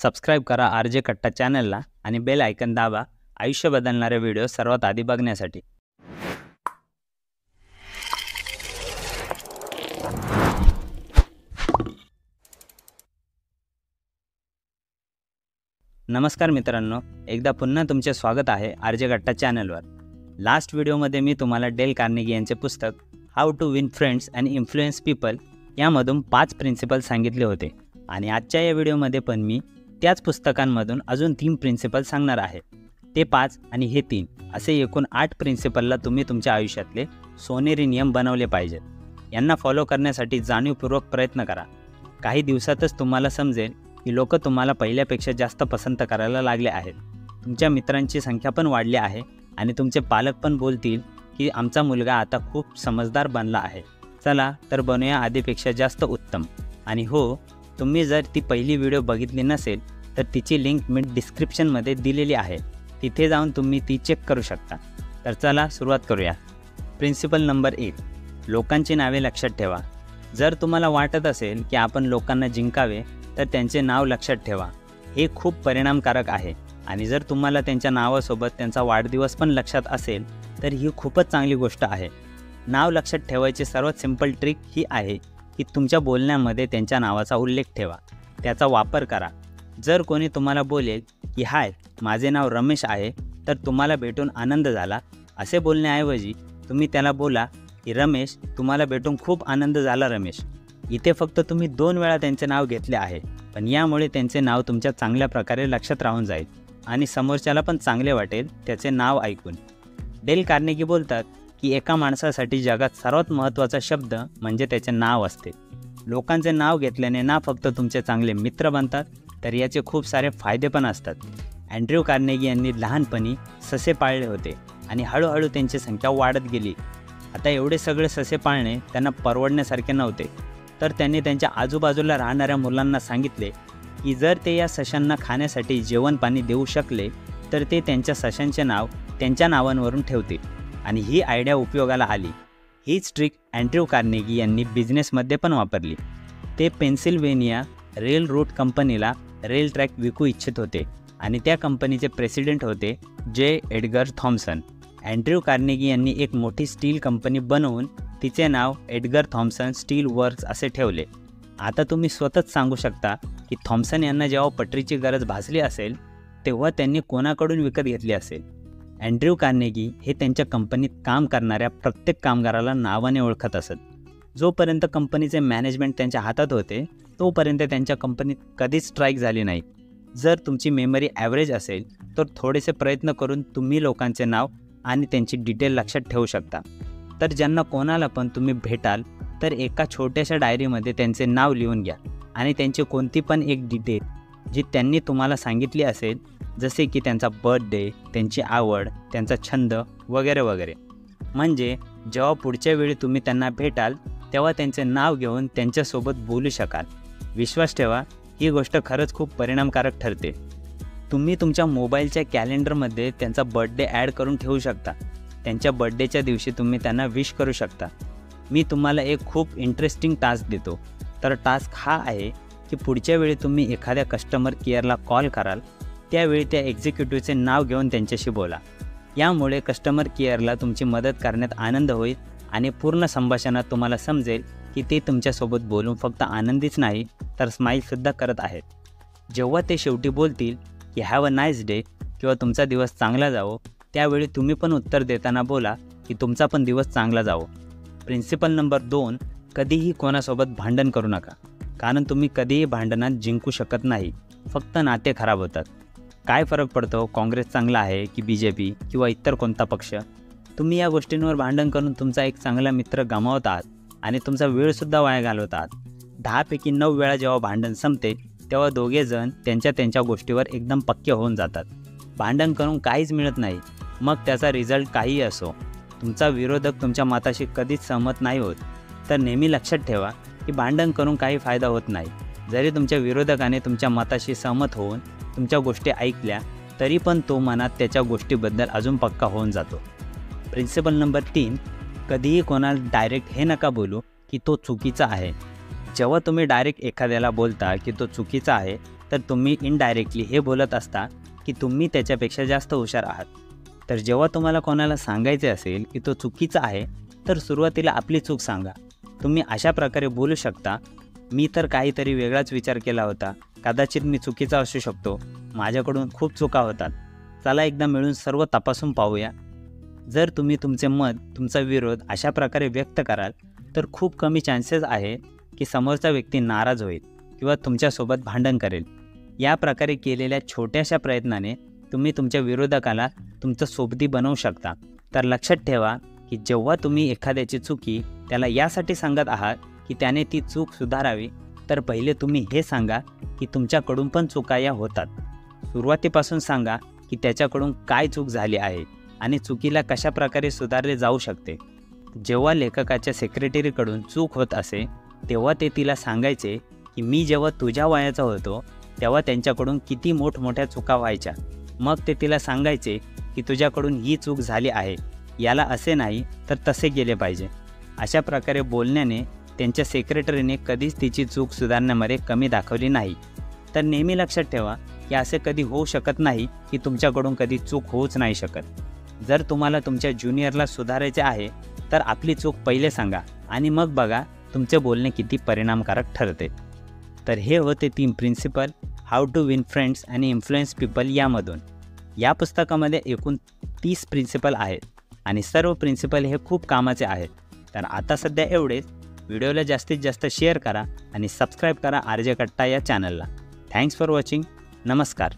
Subscribe करा RJ कट्टा चॅनलला आणि बेल आयकन दाबा आयुष्य बदलणारे व्हिडिओ सर्वात आधी बघण्यासाठी। नमस्कार मित्रांनो, एकदा पुन्हा तुमचे स्वागत आहे RJ कट्टा चॅनलवर। लास्ट व्हिडिओमध्ये मी तुम्हाला डेल कार्नेगी यांचे पुस्तक how to win friends and influence people यामधून 5 प्रिन्सिपल सांगितले होते आणि आजच्या या व्हिडिओमध्ये पण मी त्याच पुस्तकांमधून अजून 3 प्रिन्सिपल सांगणार आहे। ते 5 आणि हे 3 असे एकूण 8 प्रिन्सिपलला तुम्ही तुमच्या आयुष्यातले सोनेरी नियम बनवले पाहिजेत। यांना फॉलो करण्यासाठी जाणीवपूर्वक प्रयत्न करा। काही दिवसातच तुम्हाला समजेल की लोक तुम्हाला पहिल्यापेक्षा जास्त पसंत करायला लागले आहेत। तुमच्या मित्रांची संख्या पण वाढली आहे आणि तुमचे पालक पण बोलतील की आमचा मुलगा आता खूप समजदार बनला आहे। चला तर बनूया आधीपेक्षा जास्त उत्तम। आणि हो, तुम्ही जर ती पहिली व्हिडिओ बघितली नसेल तर तिची लिंक मी डिस्क्रिप्शनमध्ये दिलेली आहे, तिथे जाऊन तुम्ही ती चेक करू शकता। तर चला सुरुवात करूया। प्रिन्सिपल नंबर 1, लोकांची नावे लक्षात ठेवा। जर तुम्हाला वाटत असेल की आपण लोकांना जिंकावे तर त्यांचे नाव लक्षात ठेवा, हे खूप परिणामकारक आहे। आणि जर तुम्हाला त्यांच्या नावासोबत त्यांचा वाढदिवस पण लक्षात असेल तर ही खूपच चांगली गोष्ट आहे। नाव लक्षात ठेवायची सर्वात सिंपल ट्रिक ही आहे की तुमच्या बोलण्यामध्ये त्यांच्या नावाचा उल्लेख ठेवा, त्याचा वापर करा। जर कोणी तुम्हाला बोलेल की हाय माझे नाव रमेश आहे तर तुम्हाला भेटून आनंद झाला, असे बोलण्याऐवजी तुम्ही त्याला बोला की रमेश तुम्हाला भेटून खूप आनंद झाला रमेश। इथे फक्त तुम्ही 2 वेळा त्यांचे नाव घेतले आहे, पण यामुळे त्यांचे नाव तुमच्या चांगल्या प्रकारे लक्षात राहून जाईल आणि समोरच्याला पण चांगले वाटेल त्याचे नाव ऐकून। डेल कार्नेगी बोलतात की एका माणसासाठी जगात सर्वात महत्त्वाचा शब्द म्हणजे त्याचे नाव असते। लोकांचे नाव घेतल्याने ना फक्त तुमचे चांगले मित्र बनतात तर याचे खूप सारे फायदे पण असतात। अँड्र्यू कार्नेगी यांनी लहानपणी ससे पाळले होते आणि हळूहळू त्यांची संख्या वाढत गेली। आता एवढे सगळे ससे पाळणे त्यांना परवडण्यासारखे नव्हते, तर त्यांनी त्यांच्या आजूबाजूला राहणाऱ्या मुलांना सांगितले की जर ते या सशांना खाण्यासाठी जेवण पाणी देऊ शकले तर ते त्यांच्या सशांचे नाव त्यांच्या नावांवरून ठेवतील आणि ही आयडिया उपयोगाला आली। हीच ट्रिक अँड्र्यू कार्नेगी यांनी बिझनेसमध्ये पण वापरली। ते पेन्सिल्व्हेनिया रेल रूट कंपनीला रेल ट्रॅक विकू इच्छित होते आणि त्या कंपनीचे प्रेसिडेंट होते जे एडगर थॉम्सन। अँड्र्यू कार्नेगी यांनी एक मोठी स्टील कंपनी बनवून तिचे नाव एडगर थॉम्सन स्टील वर्क्स असे ठेवले। आता तुम्ही स्वतःच सांगू शकता की थॉम्सन यांना जेव्हा पटरीची गरज भासली असेल तेव्हा त्यांनी कोणाकडून विकत घेतली असेल। अँड्र्यू कार्नेगी हे त्यांच्या कंपनीत काम करणाऱ्या प्रत्येक कामगाराला नावाने ओळखत असत। जोपर्यंत कंपनीचे मॅनेजमेंट त्यांच्या हातात होते तोपर्यंत त्यांच्या कंपनीत कधीच स्ट्राईक झाली नाही। जर तुमची मेमरी ॲव्हरेज असेल तर थोडेसे प्रयत्न करून तुम्ही लोकांचे नाव आणि त्यांची डिटेल लक्षात ठेवू शकता। तर ज्यांना कोणाला पण तुम्ही भेटाल तर एका छोट्याशा डायरीमध्ये त्यांचे नाव लिहून घ्या आणि त्यांची कोणती पण एक डिटेल जी त्यांनी तुम्हाला सांगितली असेल, जसे की त्यांचा बर्थडे, त्यांची आवड, त्यांचा छंद वगैरे वगैरे। म्हणजे जेव्हा पुढच्या वेळी तुम्ही त्यांना भेटाल तेव्हा त्यांचे नाव घेऊन त्यांच्यासोबत बोलू शकाल। विश्वास ठेवा, ही गोष्ट खरंच खूप परिणामकारक ठरते। तुम्ही तुमच्या मोबाईलच्या कॅलेंडरमध्ये त्यांचा बर्थडे ॲड करून ठेवू शकता। त्यांच्या बर्थडेच्या दिवशी तुम्ही त्यांना विश करू शकता। मी तुम्हाला एक खूप इंटरेस्टिंग टास्क देतो। तर टास्क हा आहे की पुढच्या वेळी तुम्ही एखाद्या कस्टमर केअरला कॉल कराल त्यावेळी त्या एक्झिक्युटिव्हचे नाव घेऊन त्यांच्याशी बोला। यामुळे कस्टमर केअरला तुमची मदत करण्यात आनंद होईल आणि पूर्ण संभाषणात तुम्हाला समजेल की ते तुमच्यासोबत बोलून फक्त आनंदीच नाही तर स्माईलसुद्धा करत आहेत। जेव्हा ते शेवटी बोलतील की हॅव अ नाईस डे किंवा तुमचा दिवस चांगला जावो, त्यावेळी तुम्ही पण उत्तर देताना बोला की तुमचा पण दिवस चांगला जावो। प्रिन्सिपल नंबर 2, कधीही कोणासोबत भांडण करू नका, कारण तुम्ही कधीही भांडणात जिंकू शकत नाही, फक्त नाते खराब होतात। काय फरक पडतो काँग्रेस चांगला आहे की BJP किंवा इतर कोणता पक्ष? तुम्ही या गोष्टींवर भांडण करून तुमचा एक चांगला मित्र गमावत आहात आणि तुमचा वेळसुद्धा वाया घालवत आहात। 10 पैकी 9 वेळा जेव्हा भांडण संपते तेव्हा दोघेजण त्यांच्या गोष्टीवर एकदम पक्के होऊन जातात। भांडण करून काहीच मिळत नाही, मग त्याचा रिझल्ट काहीही असो। तुमचा विरोधक तुमच्या मताशी कधीच सहमत नाही होत, तर नेहमी लक्षात ठेवा की भांडण करून काही फायदा होत नाही। जरी तुमच्या विरोधकाने तुमच्या मताशी सहमत होऊन तुमच्या गोष्टी ऐकल्या तरी पण तो मनात त्याच्या गोष्टीबद्दल अजून पक्का होऊन जातो। प्रिन्सिपल नंबर 3, कधीही कोणाला डायरेक्ट हे नका बोलू की तो चुकीचा आहे। जेव्हा तुम्ही डायरेक्ट एखाद्याला बोलता की तो चुकीचा आहे तर तुम्ही इनडायरेक्टली हे बोलत असता की तुम्ही त्याच्यापेक्षा जास्त हुशार आहात. तर जेव्हा तुम्हाला कोणाला सांगायचे असेल की तो चुकीचा आहे, तर सुरुवातीला आपली चूक सांगा. तुम्ही अशा प्रकारे बोलू शकता, मी तर काहीतरी वेगळाच विचार केला होता, कदाचित मी चुकीचा असू शकतो, माझ्याकडून खूप चुका होतात, चला एकदा मिळून सर्व तपासून पाहूया. जर तुम्ही तुमचे मत, तुमचा विरोध अशा प्रकारे व्यक्त कराल तर खूप कमी चान्सेस आहे की समोरचा व्यक्ती नाराज होईल किंवा तुमच्यासोबत भांडण करेल. या प्रकारे केलेल्या छोट्याशा प्रयत्नाने तुम्ही तुमच्या विरोधकाला तुमचं सोबती बनवू शकता. तर लक्षात ठेवा की जेव्हा तुम्ही एखाद्याची चुकी त्याला यासाठी सांगत आहात की त्याने ती चूक सुधारावी, तर पहिले तुम्ही हे सांगा की तुमच्याकडून पण चुका या होतात. सुरुवातीपासून सांगा की त्याच्याकडून काय चूक झाली आहे आणि चुकीला कशा प्रकारे सुधारले जाऊ शकते. जेव्हा लेखकाच्या सेक्रेटरीकडून चूक होत असे तेव्हा ते तिला सांगायचे की मी जेव्हा तुझ्या वयाचा होतो तेव्हा त्यांच्याकडून किती मोठमोठ्या चुका व्हायच्या. मग ते तिला सांगायचे की तुझ्याकडून ही चूक झाली आहे, याला असे नाही तर तसे गेले पाहिजे. अशा प्रकारे बोलण्याने त्यांच्या सेक्रेटरीने कधीच तिची चूक सुधारण्यामध्ये कमी दाखवली नाही. तर नेहमी लक्षात ठेवा की असे कधी होऊ शकत नाही की तुमच्याकडून कधी चूक होऊच नाही शकत. जर तुम्हाला तुमच्या ज्युनियरला सुधारायचे आहे तर आपली चूक पहिले सांगा आणि मग बघा तुमचे बोलणे किती परिणामकारक ठरते. तर हे होते 3 principle how to win friends आणि इन्फ्लुएन्स पीपल यामधून. या पुस्तकामध्ये एकूण 30 प्रिन्सिपल आहेत आणि सर्व प्रिन्सिपल हे खूप कामाचे आहेत. तर आता सध्या एवढेच. व्हिडिओला जास्तीत जास्त शेअर करा आणि सबस्क्राईब करा आरजे कट्टा या चॅनलला. Thanks for watching. नमस्कार.